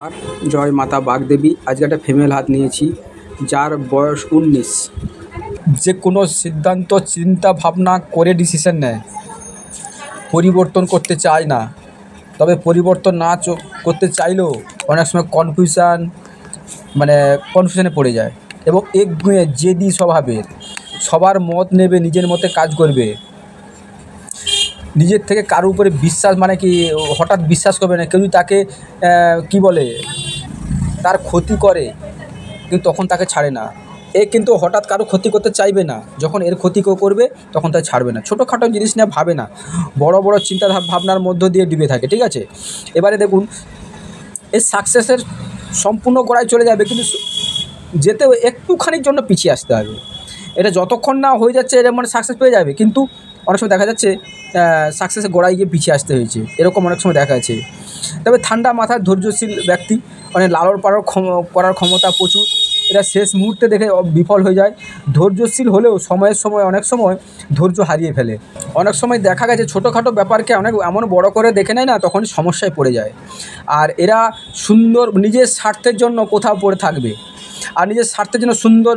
আর জয় মাতা বাগদেবী। আজকে একটা ফিমেল হাত নিয়েছি যার বয়স 19। যে কোনো সিদ্ধান্ত চিন্তা ভাবনা করে ডিসিশন নেয়, পরিবর্তন করতে চায় না। তবে পরিবর্তন না করতে চাইলেও অনেক সময় কনফিউশনে পড়ে যায় এবং একগুঁয়ে জেদি স্বভাবের, সবার মত নেবে, নিজের মতে কাজ করবে। নিজের থেকে কারোর উপরে বিশ্বাস হঠাৎ বিশ্বাস করবে না। কেউ যদি তাকে তার ক্ষতি করে কিন্তু তখন তাকে ছাড়ে না। এ কিন্তু হঠাৎ কারো ক্ষতি করতে চাইবে না, যখন এর ক্ষতি কেউ করবে তখন তাকে ছাড়বে না। ছোটোখাটো জিনিস নিয়ে ভাবে না, বড় বড় চিন্তা ভাবনার মধ্য দিয়ে ডুবে থাকে। ঠিক আছে, এবারে দেখুন এর সাকসেসের সম্পূর্ণ গোড়ায় চলে যাবে, কিন্তু যেতেও একটুখানির জন্য পিছিয়ে আসতে হবে। এটা যতক্ষণ না হয়ে যাচ্ছে এটা সাকসেস পেয়ে যাবে, কিন্তু অনেক সময় দেখা যাচ্ছে সাকসেসের গোড়ায় গিয়ে পিছিয়ে আসতে হয়েছে, এরকম অনেক সময় দেখা যাচ্ছে। তবে ঠান্ডা মাথার ধৈর্যশীল ব্যক্তি, লালন পালন করার ক্ষমতা প্রচুর। এরা শেষ মুহূর্তে দেখে বিফল হয়ে যায়। ধৈর্যশীল হলেও অনেক সময় ধৈর্য হারিয়ে ফেলে। অনেক সময় দেখা গেছে ছোটোখাটো ব্যাপারকে এমন বড় করে দেখে নেয় না, তখনই সমস্যায় পড়ে যায়। আর এরা সুন্দর নিজের স্বার্থের জন্য কোথাও পড়ে থাকবে, আর নিজের স্বার্থের জন্য সুন্দর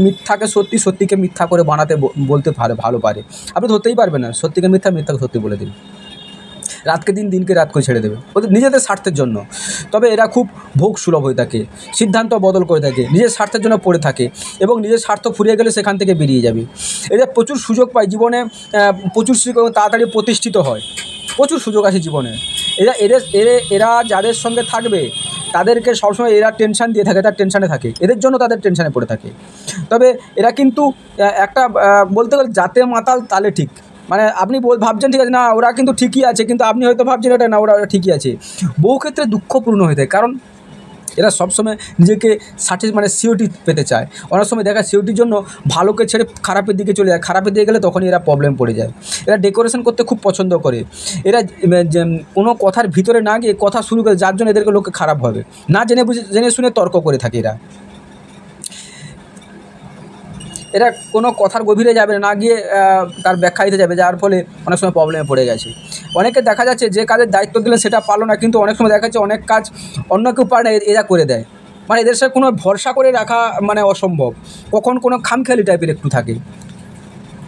মিথ্যাকে সত্যি, সত্যিকে মিথ্যা করে বানাতে বলতে ভালো পারে। আপনি ধরতেই পারবেন না, সত্যিকে মিথ্যা, মিথ্যাকে সত্যি বলে দিন। রাতকে দিন, দিনকে রাত করে ছেড়ে দেবে ওদের নিজেদের স্বার্থের জন্য। তবে এরা খুব ভোগ সুলভ হয়ে থাকে, সিদ্ধান্ত বদল করে থাকে, নিজের স্বার্থের জন্য পড়ে থাকে এবং নিজের স্বার্থ ফুরিয়ে গেলে সেখান থেকে বেরিয়ে যাবে। এরা প্রচুর সুযোগ পায় জীবনে, প্রচুর তাড়াতাড়ি প্রতিষ্ঠিত হয়, প্রচুর সুযোগ আছে জীবনে। এরা যাদের সঙ্গে থাকবে তাদেরকে সবসময় এরা টেনশান দিয়ে থাকে, তার টেনশানে থাকে, এদের জন্য তাদের টেনশানে পড়ে থাকে। তবে এরা কিন্তু একটা বলতে গেলে জাতে মাতাল তালে ঠিক। আপনি ভাবছেন ঠিক আছে, না ওরা কিন্তু ঠিকই আছে, কিন্তু আপনি হয়তো ভাবছেন এটা না, ওরা ঠিকই আছে। বহু ক্ষেত্রে দুঃখপূর্ণ হয়ে থাকে, কারণ এরা সবসময় নিজেকে সিওরিটি পেতে চায়। অনেক সময় দেখা সিওরিটির জন্য ভালোকে ছেড়ে খারাপের দিকে চলে যায়, খারাপের দিকে গেলে তখনই এরা প্রবলেম পড়ে যায়। এরা ডেকোরেশন করতে খুব পছন্দ করে। এরা কোনো কথার ভিতরে না গিয়ে কথা শুরু করে, যার জন্য এদেরকে লোকে খারাপ হবে না, জেনে শুনে তর্ক করে থাকে। এরা কোনো কথার গভীরে যাবে না গিয়ে তার ব্যাখ্যা দিতে যাবে, যার ফলে অনেক সময় প্রবলেমে পড়ে গেছে। অনেকে দেখা যাচ্ছে যে কাজের দায়িত্ব দিলেন সেটা পারলো না, কিন্তু অনেক সময় দেখা যাচ্ছে অনেক কাজ অন্য কেউ পারে না, এরা করে দেয়। এদের সাথে কোনো ভরসা করে রাখা অসম্ভব। কখন কোনো খামখেয়ালি টাইপের একটু থাকে।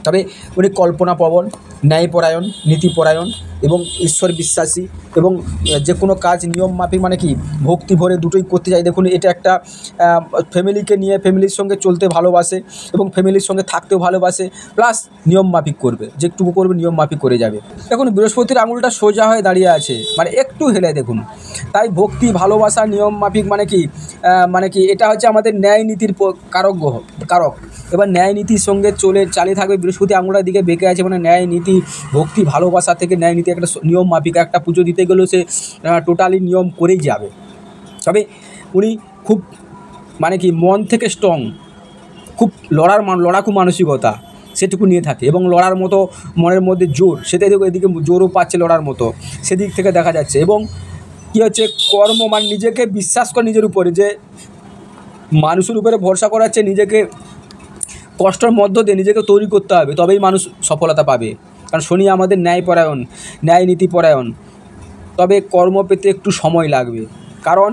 তবে উনি কল্পনাপ্রবণ, ন্যায়পরায়ণ, নীতিপরায়ণ এবং ঈশ্বর বিশ্বাসী, এবং যে কোনো কাজ নিয়ম মাফিক ভক্তি ভরে দুটোই করতে চাই। দেখুন এটা একটা ফ্যামিলিকে নিয়ে ফ্যামিলির সঙ্গে চলতে ভালোবাসে এবং ফ্যামিলির সঙ্গে থাকতেও ভালোবাসে, প্লাস নিয়ম মাফিক করবে, যেটুকু করবে নিয়ম মাফিক করে যাবে। দেখুন বৃহস্পতির আঙুলটা সোজা হয়ে দাঁড়িয়ে আছে, একটু হেলে দেখুন। তাই ভক্তি, ভালোবাসা, নিয়ম মাফিক এটা হচ্ছে আমাদের ন্যায় নীতির কারক। এবার ন্যায় নীতির সঙ্গে চালিয়ে থাকবে। বৃহস্পতি আঙুলের দিকে বেঁকে আছে, ন্যায় নীতি, ভক্তি, ভালোবাসা থেকে ন্যায় নীতি একটা নিয়ম মাফিক। একটা পুজো দিতে গেলেও সে টোটালি নিয়ম করেই যাবে। তবে উনি খুব মন থেকে স্ট্রং, খুব লড়াকু মানসিকতা সেটুকু নিয়ে থাকে, এবং লড়ার মতো মনের মধ্যে জোর, সেটা এদিকে জোরও পাচ্ছে লড়ার মতো, সেদিক থেকে দেখা যাচ্ছে। এবং কী হচ্ছে, কর্ম নিজেকে বিশ্বাস করে নিজের উপরে, যে মানুষের উপরে ভরসা করাচ্ছে, নিজেকে কষ্টের মধ্য দিয়ে নিজেকে তৈরি করতে হবে, তবেই মানুষ সফলতা পাবে। কারণ শনি আমাদের ন্যায়পরায়ণ, ন্যায় নীতিপরায়ণ। তবে কর্ম পেতে একটু সময় লাগবে, কারণ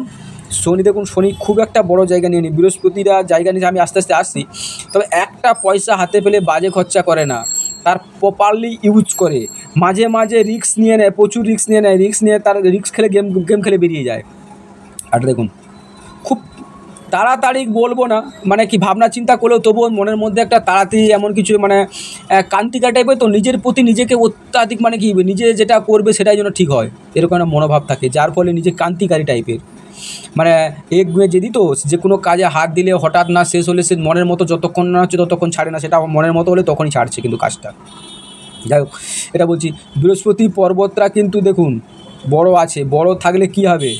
শনি খুব একটা বড় জায়গা নিয়ে নি। বৃহস্পতিরা জায়গা নিয়ে আমি আস্তে আস্তে আসছি। তবে একটা পয়সা হাতে পেলে বাজে খরচা করে না, তার প্রপারলি ইউজ করে। মাঝে মাঝে রিস্ক নিয়ে নেয়, প্রচুর রিস্ক নিয়ে তার রিস্ক খেলে গেম খেলে বেরিয়ে যায়। আর দেখুন খুব তাড়াতাড়ি বলবো না, ভাবনা চিন্তা করলেও তবুও মনের মধ্যে একটা তাড়াতাড়ি এমন কিছু কান্তিকা টাইপের, তো নিজের প্রতি নিজেকে অত্যাধিক নিজে যেটা করবে সেটাই যেন ঠিক হয়, এরকম একটা মনোভাব থাকে, যার ফলে নিজে কান্তিকারী টাইপের। এগুয়ে যদি তো যে কোনো কাজে হাত দিলে হঠাৎ না শেষ হলে সে মনের মতো যতক্ষণ না হচ্ছে ততক্ষণ ছাড়ে না, সেটা মনের মতো হলে তখনই ছাড়ছে কিন্তু কাজটা। যাই হোক, এটা বলছি, বৃহস্পতি পর্বতটা কিন্তু দেখুন বড় আছে, বড় থাকলে কি হবে,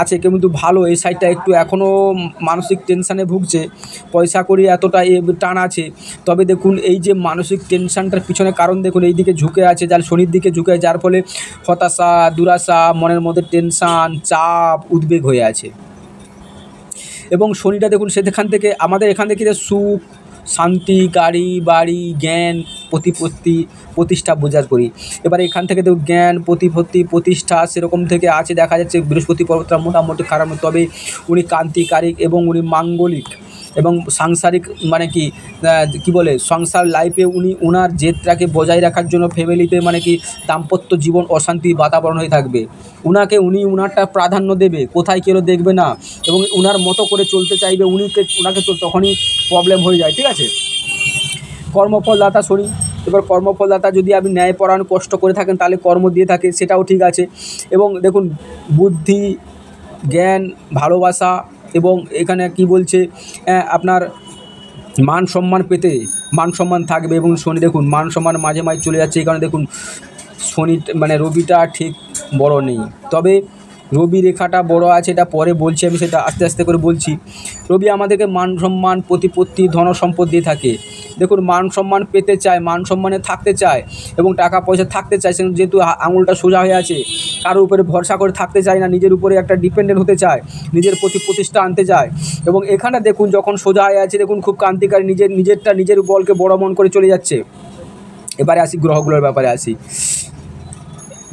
আছে কিন্তু ভালো। এই সাইডটা একটু এখনও মানসিক টেনশানে ভুগছে, পয়সা করি এতটা টান আছে। তবে দেখুন এই যে মানসিক টেনশানটার পিছনে কারণ দেখুন, এই দিকে ঝুঁকে আছে, যার শনির দিকে ঝুঁকে, যার ফলে হতাশা, দুরাশা, মনের মধ্যে টেনশান, চাপ, উদ্বেগ হয়ে আছে। এবং শনিটা দেখুন সেখান থেকে আমাদের এখান থেকে সুখ, শান্তি, গাড়ি বাড়ি, জ্ঞান, প্রতিপত্তি, প্রতিষ্ঠা বোঝার করি। এবার এখান থেকে তো জ্ঞান, প্রতিপত্তি, প্রতিষ্ঠা সেরকম থেকে আছে, দেখা যাচ্ছে বৃহস্পতি পর্বতটা মোটামুটি খারাপ, তবে উনি ক্রান্তিকারিক এবং উনি মাঙ্গলিক এবং সাংসারিক মানে কি বলে সংসার লাইফে উনি ওনার জেদটাকে বজায় রাখার জন্য ফ্যামিলিতে মানে কি দাম্পত্য জীবন অশান্তি বাতাবরণ হয়ে থাকবে। উনি উনারটা প্রাধান্য দেবে, কোথায় কেউ দেখবে না এবং উনার মতো করে চলতে চাইবে, ওনাকে তখনই প্রবলেম হয়ে যায়, ঠিক আছে। কর্মফলদাতা শনি, এবার কর্মফলদাতা যদি আপনি ন্যায়পরায়ণ কষ্ট করে থাকেন তাহলে কর্ম দিয়ে থাকে, সেটাও ঠিক আছে। এবং দেখুন বুদ্ধি, জ্ঞান, ভালোবাসা এবং এখানে কি বলছে আপনার মান সম্মান পেতে মান সম্মান থাকবে। এবং শনি দেখুন মান সম্মান মাঝে মাঝে চলে যাচ্ছে, এই কারণে দেখুন শনি মানে রবিটা ঠিক বড় নেই, তবে রবি রেখাটা বড় আছে, এটা পরে বলছি, আমি সেটা আস্তে আস্তে করে বলছি। রবি আমাদেরকে মান সম্মান, প্রতিপত্তি, ধন সম্পদ দিয়ে থাকে। দেখুন মান সম্মান পেতে চায়, মান সম্মানে থাকতে চায় এবং টাকা পয়সা থাকতে চায়, যেহেতু আঙুলটা সোজা হয়ে আছে, কারোর উপরে ভরসা করে থাকতে চায় না, নিজের উপরে একটা ডিপেন্ডেন্ট হতে চায়, নিজের প্রতি প্রতিষ্ঠা আনতে চায়। এবং এখানে দেখুন যখন সোজা হয়ে আছে, দেখুন খুব ক্রান্তিকারী, নিজের বলকে বড় মন করে চলে যাচ্ছে। এবারে আসি গ্রহগুলোর ব্যাপারে আসি।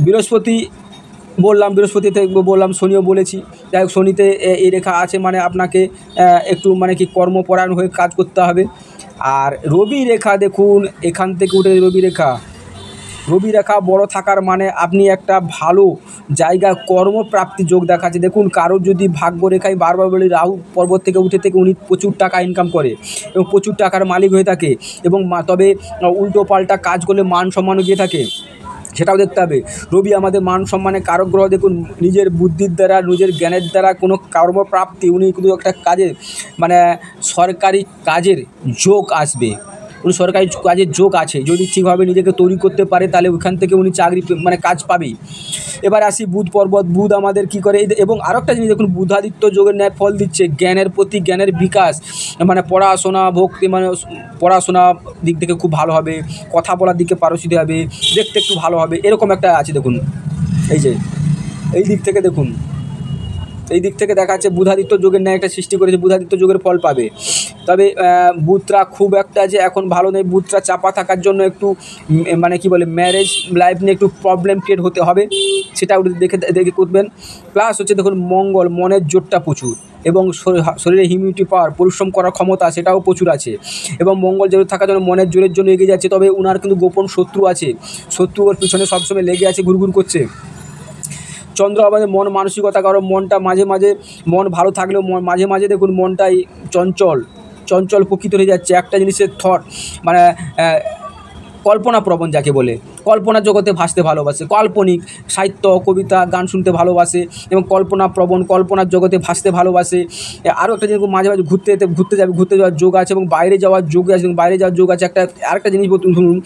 বৃহস্পতি বললাম, শনিও বলেছি। যাই হোক, শনিতে এই রেখা আছে মানে আপনাকে একটু মানে কি কর্মপরায়ণ হয়ে কাজ করতে হবে। আর রবি রেখা দেখুন, এখান থেকে উঠে রবি রেখা বড় থাকার মানে আপনি একটা ভালো জায়গা কর্মপ্রাপ্তি যোগ দেখাচ্ছে। দেখুন কারোর যদি ভাগ্য রেখায় বারবার বলি রাহু পর্বত থেকে উঠে উনি প্রচুর টাকা ইনকাম করে এবং প্রচুর টাকার মালিক হয়ে থাকে এবং তবে উল্টো পাল্টা কাজ করলে মান সম্মানও দিয়ে থাকে, সেটাও দেখতে হবে। রবি আমাদের মান সম্মানের কারক গ্রহ। দেখুন নিজের বুদ্ধির দ্বারা, নিজের জ্ঞানের দ্বারা কোনো কর্মপ্রাপ্তি, উনি কিন্তু একটা কাজে মানে সরকারি কাজের যোগ আসবে, উনি সরকারি কাজের যোগ আছে, যদি ঠিকভাবে নিজেকে তৈরি করতে পারে তাহলে ওইখান থেকে উনি চাকরি মানে কাজ পাবেই। এবার আসি বুধ পর্বত। বুধ আমাদের কি করে, এবং আরও একটা জিনিস দেখুন, বুধাদিত্য যোগের ন্যায় ফল দিচ্ছে, জ্ঞানের প্রতি জ্ঞানের বিকাশ, মানে পড়াশোনা ভক্তি, মানে পড়াশোনা দিক থেকে খুব ভালো হবে, কথা বলার দিকে পারদর্শী হবে, দেখতে একটু ভালো হবে, এরকম একটা আছে। দেখুন এই দিক থেকে দেখা যাচ্ছে বুধাদিত্য যোগের ন্যায় একটা সৃষ্টি করেছে, বুধাদিত্য যোগের ফল পাবে। তবে বুধটা খুব একটা যে এখন ভালো নেই, বুধটা চাপা থাকার জন্য একটু মানে কি বলে ম্যারেজ লাইফ নিয়ে একটু প্রবলেম ক্রিয়েট হতে হবে, সেটা দেখে করবেন। প্লাস হচ্ছে দেখুন মঙ্গল, মনের জোরটা প্রচুর এবং শরীরে হিমিউনিটি পাওয়ার, পরিশ্রম করার ক্ষমতা সেটাও প্রচুর আছে এবং মঙ্গল জোর থাকার জন্য মনের জোরের জন্য এগিয়ে যাচ্ছে। তবে ওনার কিন্তু গোপন শত্রু আছে, শত্রু ওর পিছনে সবসময় লেগে আছে, ঘুরঘুর করছে। চন্দ্র আমাদের মন মানসিকতা, কারণ মনটা মাঝে মাঝে মন ভালো থাকলেও মাঝে মাঝে দেখুন মনটাই চঞ্চল প্রকৃত হয়ে যাচ্ছে, একটা জিনিসের থট মানে কল্পনাপ্রবণ যাকে বলে, কল্পনার জগতে ভাসতে ভালোবাসে, কাল্পনিক সাহিত্য, কবিতা, গান শুনতে ভালোবাসে এবং কল্পনাপ্রবণ, কল্পনার জগতে ভাসতে ভালোবাসে। আরও একটা জিনিস মাঝে মাঝে ঘুরতে যাওয়ার যোগ আছে এবং বাইরে যাওয়ার যোগ আছে। আরেকটা জিনিস শুনুন,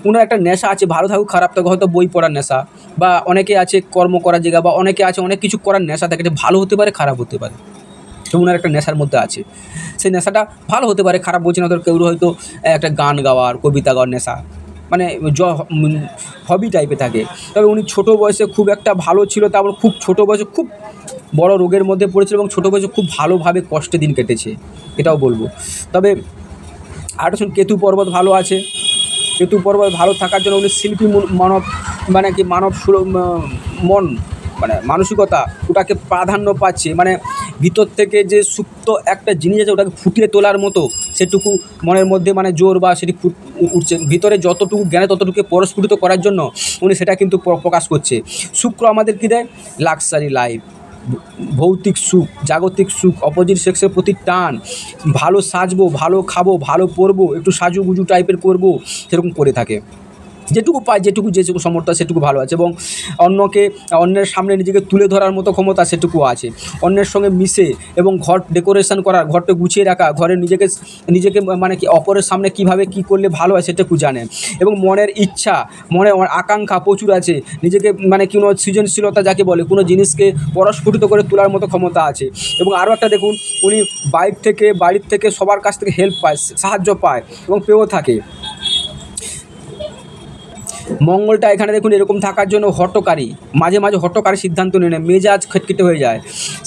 ওনার একটা নেশা আছে, ভালো থাকুক খারাপ থাকুক, হয়তো বই পড়ার নেশা, বা অনেকে আছে কর্ম করার জায়গা, বা অনেকে আছে অনেক কিছু করার নেশা থাকে, ভালো হতে পারে খারাপ হতে পারে, তো ওনার একটা নেশার মধ্যে আছে, সেই নেশাটা ভালো হতে পারে খারাপ বলছি না, তো কেউ হয়তো একটা গান গাওয়ার, কবিতা গাওয়ার নেশা, মানে হবি টাইপে থাকে। তবে উনি ছোটো বয়সে খুব একটা ভালো ছিল, তারপর খুব ছোটো বয়সে খুব বড় রোগের মধ্যে পড়েছিল এবং ছোটো বয়সে খুব ভালোভাবে কষ্টে দিন কেটেছে, এটাও বলবো। তবে আরেকটা শুনুন, কেতু পর্বত ভালো আছে, কেতু পর্বত ভালো থাকার জন্য উনি শিল্পী মানব মানে কি মন মানে মানসিকতা ওটাকে প্রাধান্য পাচ্ছে, মানে ভিতর থেকে যে সুপ্ত একটা জিনিস আছে ওটাকে ফুটিয়ে তোলার মতো সেটুকু মনের মধ্যে মানে জোর বা সেটি উঠছে, ভিতরে যতটুকু জ্ঞানে ততটুকু পরস্ফুটিত করার জন্য উনি সেটা কিন্তু প্রকাশ করছে। শুক্র আমাদের কী দেয়, লাক্সারি লাইফ, ভৌতিক সুখ, জাগতিক সুখ, অপোজিট সেক্সের প্রতি টান, ভালো সাজবো, ভালো খাবো, ভালো পরবো, একটু সাজুগুজু টাইপের করবো, সেরকম করে থাকে। যেটুকু পায়, যেটুকু সমর্থ সেটুকু ভালো আছে এবং অন্যের সামনে নিজেকে তুলে ধরার মতো ক্ষমতা সেটুকু আছে। অন্যের সঙ্গে মিশে এবং ঘর ডেকোরেশন করার, ঘরটা গুছিয়ে রাখা, ঘরে নিজেকে মানে কি অপরের সামনে কীভাবে কী করলে ভালো হয় সেটুকু জানে এবং মনের ইচ্ছা, মনে আকাঙ্ক্ষা প্রচুর আছে, নিজেকে মানে কোনো সৃজনশীলতা যাকে বলে কোনো জিনিসকে পরস্ফুটিত করে তোলার মতো ক্ষমতা আছে। এবং আরও একটা দেখুন, উনি বাড়ির থেকে সবার কাছ থেকে হেল্প পায়, সাহায্য পায় এবং পেয়েও থাকে। মঙ্গলটা এখানে দেখুন এরকম থাকার জন্য মাঝে মাঝে হঠকারী সিদ্ধান্ত নিয়ে নেয়, মেজাজ খিটখিটে হয়ে যায়,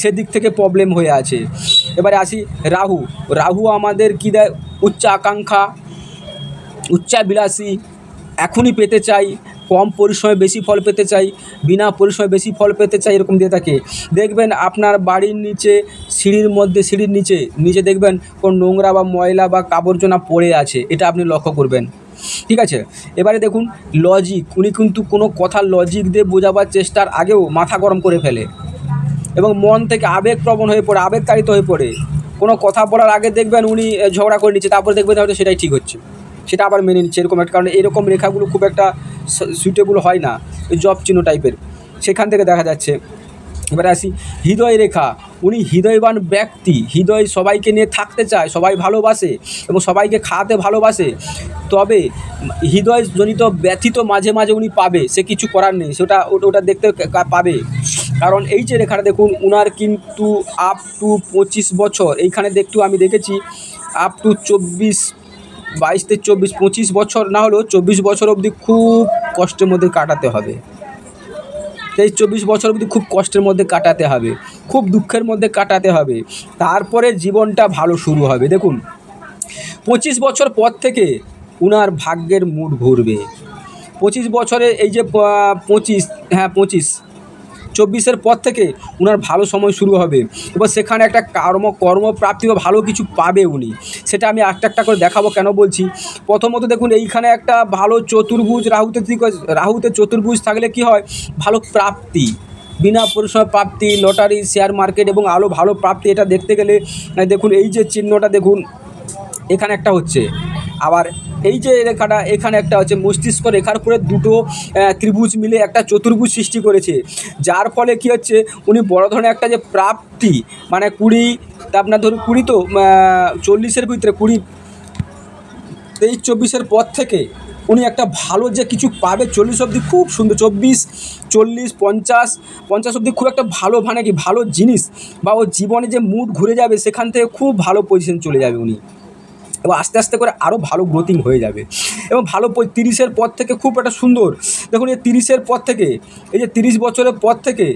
সেদিক থেকে প্রবলেম হয়ে আছে। এবারে আসি রাহু আমাদের কী দেয়, উচ্চ আকাঙ্ক্ষা, উচ্চাবিলাসী, এখনই পেতে চাই, কম পরিশ্রমে বেশি ফল পেতে চাই, বিনা পরিশ্রমে বেশি ফল পেতে চাই, এরকম দিয়ে থাকে। দেখবেন আপনার বাড়ির নিচে সিঁড়ির নিচে দেখবেন কোনো নোংরা বা ময়লা বা আবর্জনা পড়ে আছে, এটা আপনি লক্ষ্য করবেন। ঠিক আছে, এবারে দেখুন লজিক, উনি কিন্তু কোনো কথা লজিক দিয়ে বোঝাবার চেষ্টার আগেও মাথা গরম করে ফেলে এবং মন থেকে আবেগপ্রবণ হয়ে পড়ে, আবেগতাড়িত হয়ে পড়ে। কোনো কথা বলার আগে দেখবেন উনি ঝগড়া করে নিচ্ছে, তারপরে দেখবেন হয়তো সেটাই ঠিক হচ্ছে, সেটা আবার মেনে নিচ্ছে, এরকম একটা। কারণ এরকম রেখাগুলো খুব একটা সুইটেবল হয় না, জব চিহ্ন টাইপের, সেখান থেকে দেখা যাচ্ছে। এবারে আসি হৃদয় রেখা, উনি হৃদয়বান ব্যক্তি, হৃদয় সবাইকে নিয়ে থাকতে চায়, সবাই ভালোবাসে এবং সবাইকে খাওয়াতে ভালোবাসে। তবে হৃদয়জনিত ব্যথিত মাঝে মাঝে উনি পাবে, সে কিছু করার নেই, ওটা দেখতে পাবে। কারণ এই যে রেখাটা দেখুন, উনার কিন্তু আপ টু 25 বছর, এইখানে আমি দেখেছি আপ টু 22 থেকে 25 বছর না হলেও 24 বছর অবধি খুব কষ্টের মধ্যে কাটাতে হবে। এই 24 বছর অবধি খুব কষ্টের মধ্যে কাটাতে হবে, খুব দুঃখের মধ্যে কাটাতে হবে, তারপরে জীবনটা ভালো শুরু হবে। দেখুন 25 বছর পর থেকে উনার ভাগ্যের মুড ঘুরবে। 25 বছরে এই যে 24-এর পর থেকে উনার ভালো সময় শুরু হবে এবং সেখানে একটা কর্মপ্রাপ্তি বা ভালো কিছু পাবে উনি। সেটা আমি একটা করে দেখাবো, কেন বলছি। প্রথমত দেখুন এইখানে একটা ভালো চতুর্ভুজ, রাহুতে চতুর্ভুজ থাকলে কি হয়, ভালো প্রাপ্তি, বিনা পরিশ্রমে প্রাপ্তি, লটারি, শেয়ার মার্কেট এবং আরও ভালো প্রাপ্তি। এটা দেখতে গেলে দেখুন এই যে চিহ্নটা দেখুন এখানে একটা হচ্ছে, আবার এই যে রেখাটা এখানে একটা হচ্ছে, মস্তিষ্ক রেখার উপরে দুটো ত্রিভুজ মিলে একটা চতুর্ভুজ সৃষ্টি করেছে, যার ফলে কি হচ্ছে, উনি বড় ধরনের একটা যে প্রাপ্তি, মানে 20, আপনার ধরুন 20 তো 40-এর ভিতরে 20, 23-24-এর পর থেকে উনি একটা ভালো যে কিছু পাবে। 40 অবধি খুব সুন্দর, 24, 40, 50 অবধি খুব একটা ভালো, মানে কি ভালো জিনিস, বা ওর জীবনে যে মুড ঘুরে যাবে, সেখান থেকে খুব ভালো পজিশন চলে যাবে উনি, এবং আস্তে আস্তে করে আরও ভালো গ্রোথিং হয়ে যাবে। এবং ভালো 30-এর পর থেকে খুব একটা সুন্দর, দেখুন এই 30-এর পর থেকে, এই যে 30 বছরের পর থেকে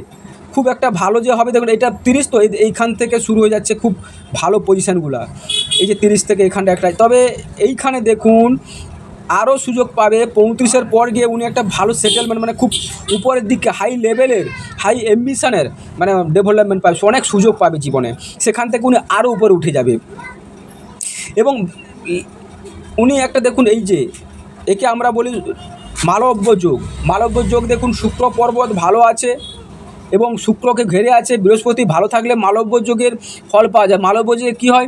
খুব একটা ভালো যে হবে। দেখুন এটা 30 তো এইখান থেকে শুরু হয়ে যাচ্ছে খুব ভালো পজিশানগুলো, এই যে 30 থেকে এখানটা একটা। তবে এইখানে দেখুন আরও সুযোগ পাবে 35-এর পর গিয়ে উনি একটা ভালো সেটেলমেন্ট, মানে খুব উপরের দিকে হাই লেভেলের, হাই অ্যাম্বিশনের, মানে ডেভেলপমেন্ট পাবে, অনেক সুযোগ পাবে জীবনে, সেখান থেকে উনি আরও উপরে উঠে যাবে। এবং উনি একটা দেখুন, এই যে একে আমরা বলি মালব্য যোগ দেখুন, শুক্র পর্বত ভালো আছে এবং শুক্রকে ঘেরে আছে, বৃহস্পতি ভালো থাকলে মালব্য যোগের ফল পাওয়া যায়। মালব্য যোগে কী হয়,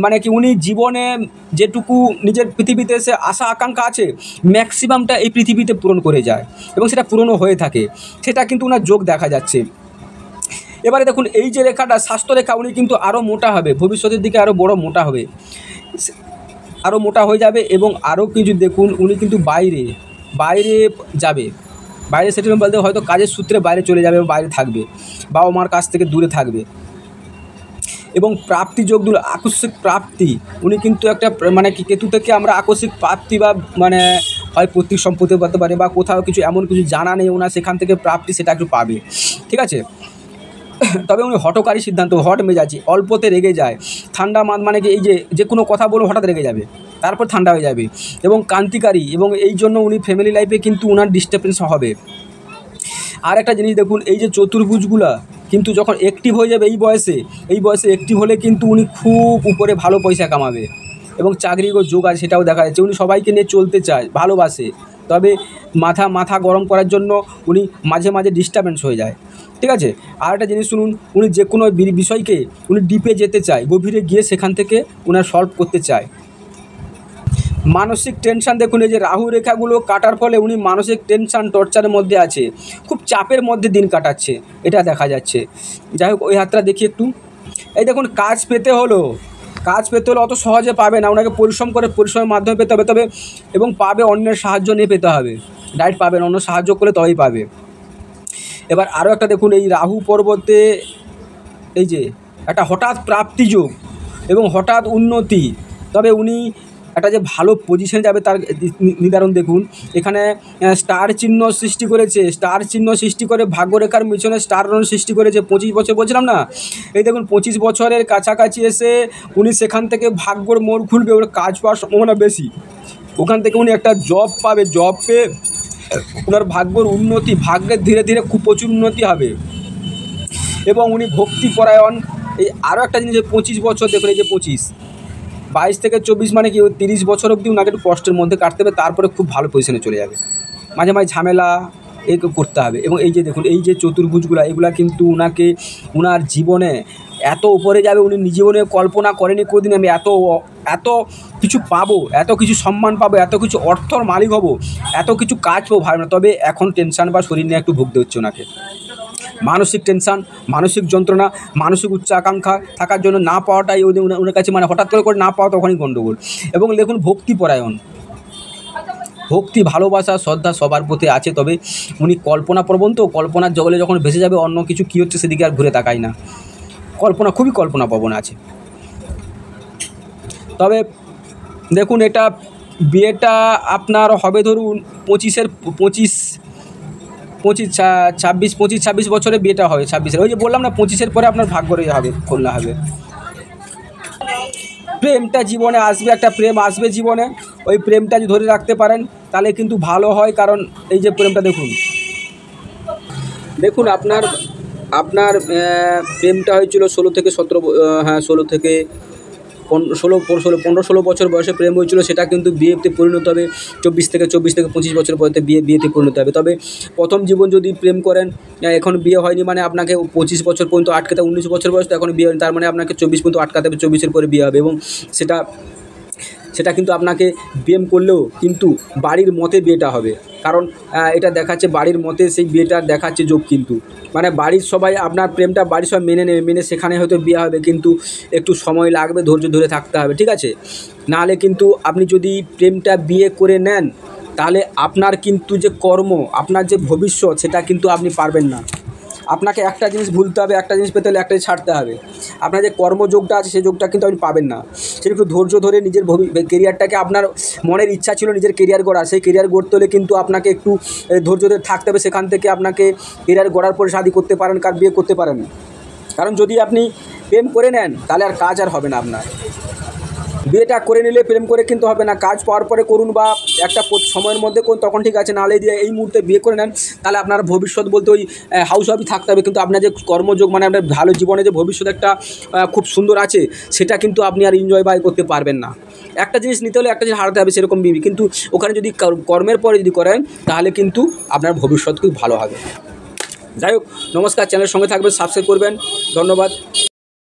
মানে কি উনি জীবনে যেটুকু নিজের পৃথিবীতে এসে আশা আকাঙ্ক্ষা আছে, ম্যাক্সিমামটা এই পৃথিবীতে পূরণ করে যায় এবং সেটা পূরণও হয়ে থাকে, সেটা কিন্তু ওনার যোগ দেখা যাচ্ছে। এবারে দেখুন এই যে রেখাটা স্বাস্থ্যরেখা, উনি কিন্তু আরও মোটা হবে, ভবিষ্যতের দিকে আরও বড় মোটা হবে, আরও মোটা হয়ে যাবে। এবং আরও কিছু দেখুন, উনি কিন্তু বাইরে যাবে, বাইরে সেটেলমেন্ট বলতে হয়তো কাজের সূত্রে বাইরে চলে যাবে, বাইরে থাকবে, বাবা মার কাছ থেকে দূরে থাকবে। এবং প্রাপ্তি যোগগুলো, আকস্মিক প্রাপ্তি, উনি কিন্তু একটা, মানে কি কেতু থেকে আমরা আকস্মিক প্রাপ্তি বা মানে হয় পৈতৃক সম্পত্তি হতে পারে, বা কোথাও কিছু এমন কিছু জানা নেই ওনার, সেখান থেকে প্রাপ্তি সেটা একটু পাবে। ঠিক আছে, তবে উনি হঠকারী সিদ্ধান্ত, হট মেজাজি, অল্পতে রেগে যায়, ঠান্ডা মানে কি এই যে কোনো কথা বলবো হঠাৎ রেগে যাবে, তারপর ঠান্ডা হয়ে যাবে, এবং ক্রান্তিকারী, এবং এই জন্য উনি ফ্যামিলি লাইফে কিন্তু উনার ডিস্টার্বেন্স হবে। আর একটা জিনিস দেখুন, এই যে চতুর্ভুজগুলা কিন্তু যখন অ্যাক্টিভ হয়ে যাবে এই বয়সে অ্যাক্টিভ হলে কিন্তু উনি খুব উপরে ভালো পয়সা কামাবে এবং চাকরির যোগ আছে, সেটাও দেখা যাচ্ছে। উনি সবাইকে নিয়ে চলতে চায়, ভালোবাসে, তবে মাথা গরম করার জন্য উনি মাঝে মাঝে ডিস্টার্বেন্স হয়ে যায়। ঠিক আছে, আর একটা জিনিস শুনুন, উনি যে কোনো বিষয়কে উনি ডিপে যেতে চায়, গভীরে গিয়ে সেখান থেকে উনার সলভ করতে চায়। মানসিক টেনশান দেখুন, এই যে রাহু রেখাগুলো কাটার ফলে উনি মানসিক টেনশান, টর্চারের মধ্যে আছে, খুব চাপের মধ্যে দিন কাটাচ্ছে, এটা দেখা যাচ্ছে। যাই হোক, ওই হাতটা দেখি একটু। এই দেখুন, কাজ পেতে হলে অত সহজে পাবে না, ওনাকে পরিশ্রমের মাধ্যমে পেতে হবে, তবে এবং পাবে অন্যের সাহায্য নিয়ে পেতে হবে, ডাইরেক্ট পাবেন, অন্য সাহায্য করলে তবেই পাবে। এবার আরও একটা দেখুন, এই রাহু পর্বতে এই যে একটা হঠাৎ প্রাপ্তি যোগ এবং হঠাৎ উন্নতি, তবে উনি একটা যে ভালো পজিশনে যাবে তার নির্ধারণ দেখুন। এখানে স্টার চিহ্ন সৃষ্টি করেছে, স্টার চিহ্ন সৃষ্টি করে ভাগ্যরেখার মিশনে স্টার সৃষ্টি করেছে 25 বছর বলছিলাম না, এই দেখুন 25 বছরের কাছাকাছি এসে উনি সেখান থেকে ভাগ্যর মোড় খুলবে, ওর কাজ পাওয়ার সম্ভাবনা বেশি। ওখান থেকে উনি একটা জব পাবে, জব পেয়ে ওনার ভাগ্যর উন্নতি, ভাগ্যের ধীরে ধীরে খুব প্রচুর উন্নতি হবে। এবং উনি ভক্তিপরায়ণ। এই আরও একটা জিনিস, 25 বছর দেখুন, এই যে 25, 22 থেকে 24 মানে কি 30 বছর অবধি ওনাকে একটু কষ্টের মধ্যে কাটতে হবে, তারপরে খুব ভালো পজিশনে চলে যাবে। মাঝে মাঝে ঝামেলা এই করতে হবে। এবং এই যে দেখুন, এই যে চতুর্ভুজগুলা, এগুলা কিন্তু ওনাকে ওনার জীবনে এত উপরে যাবে, উনি জীবনে কল্পনা করেনি কোনোদিন আমি এত এত কিছু পাবো, এত কিছু সম্মান পাবো, এত কিছু অর্থর মালিক হব, এত কিছু কাজ পাবো ভালো না। তবে এখন টেনশান বা শরীর নিয়ে একটু ভুগতে হচ্ছে ওনাকে। মানসিক টেনশান, মানসিক যন্ত্রণা, মানসিক উচ্চ আকাঙ্ক্ষা থাকার জন্য না পাওয়াটাই ওনার কাছে মানে হঠাৎ করে না পাওয়া তখনই গণ্ডগোল। এবং দেখুন ভক্তিপরায়ণ, ভক্তি, ভালোবাসা, শ্রদ্ধা সবার প্রতি আছে। তবে উনি কল্পনাপ্রবণ, তো কল্পনার জগলে যখন ভেসে যাবে অন্য কিছু কী হচ্ছে সেদিকে আর ঘুরে তাকায় না, খুবই কল্পনাপ্রবণ আছে। তবে দেখুন এটা বিয়েটা আপনার হবে ধরুন 26 বছরে বিয়েটা হবে, 26-এর, ওই যে বললাম না 25-এর পরে আপনার ভাগ্যরে হবে, কন্যা হবে। প্রেমটা জীবনে আসবে, একটা প্রেম আসবে জীবনে, ওই প্রেমটা যদি ধরে রাখতে পারেন তাহলে কিন্তু ভালো হয়। কারণ এই যে প্রেমটা দেখুন আপনার প্রেমটা হয়েছিল 16 থেকে 17, হ্যাঁ 16 থেকে 15-16 বছর বয়সে প্রেম হয়েছিল, সেটা কিন্তু বিয়েতে পরিণত হবে 24 থেকে 25 বছর বয়সে বিয়েতে পরিণত হবে। তবে প্রথম জীবন যদি প্রেম করেন, এখন বিয়ে হয়নি মানে আপনাকে 25 বছর পর্যন্ত আটকাতে, 19 বছর বয়স তো এখন বিয়ে হয়নি, তার মানে আপনাকে 24 পর্যন্ত আটকাতে হবে, 24-এর পরে বিয়ে হবে। এবং সেটা কিন্তু আপনাকে প্রেম করলেও কিন্তু বাড়ির মতে বিয়েটা হবে। কারণ এটা দেখাচ্ছে বাড়ির মতে সেই বিয়েটা দেখাচ্ছে যোগ, কিন্তু মানে বাড়ির সবাই আপনার প্রেমটা বাড়ির সবাই মেনে নেবে, মেনে সেখানে হয়তো বিয়ে হবে, কিন্তু একটু সময় লাগবে, ধৈর্য ধরে থাকতে হবে, ঠিক আছে। নাহলে কিন্তু আপনি যদি প্রেমটা বিয়ে করে নেন তাহলে আপনার কিন্তু যে কর্ম, আপনার যে ভবিষ্যৎ, সেটা কিন্তু আপনি পারবেন না। আপনাকে একটা জিনিস ভুলতে হবে, একটা জিনিস পেতে হলে একটা জিনিস ছাড়তে হবে। আপনার যে কর্মযোগটা আছে সেই যোগটা কিন্তু আপনি পাবেন না। সেটা একটু ধৈর্য ধরে নিজের কেরিয়ারটাকে, আপনার মনের ইচ্ছা ছিল নিজের কেরিয়ার গড়া, সেই কেরিয়ার গড়তে হলে কিন্তু আপনাকে একটু ধৈর্য ধরে থাকতে হবে। সেখান থেকে আপনাকে কেরিয়ার গড়ার পরে শাদী করতে পারেন, বিয়ে করতে পারেন। কারণ যদি আপনি প্রেম করে নেন তাহলে আর কাজ আর হবে না আপনার। বিয়েটা করে নিলে প্রেম করে কিন্তু হবে না, কাজ পাওয়ার পরে করুন বা একটা সময়ের মধ্যে করুন, তখন ঠিক আছে। নাহলে দিয়ে এই মুহূর্তে বিয়ে করে নেন তাহলে আপনার ভবিষ্যৎ বলতে ওই হাউস ওয়াইফই থাকতে হবে, কিন্তু আপনার যে কর্মযোগ মানে আপনার ভালো জীবনে যে ভবিষ্যৎ একটা খুব সুন্দর আছে, সেটা কিন্তু আপনি আর এনজয় করতে পারবেন না। একটা জিনিস নিতে হলে একটা জিনিস হারাতে হবে, সেরকম বিবি। কিন্তু ওখানে যদি কর্মের পরে যদি করেন তাহলে কিন্তু আপনার ভবিষ্যৎ খুব ভালো হবে। যাই হোক, নমস্কার, চ্যানেলের সঙ্গে থাকবেন, সাবস্ক্রাইব করবেন, ধন্যবাদ।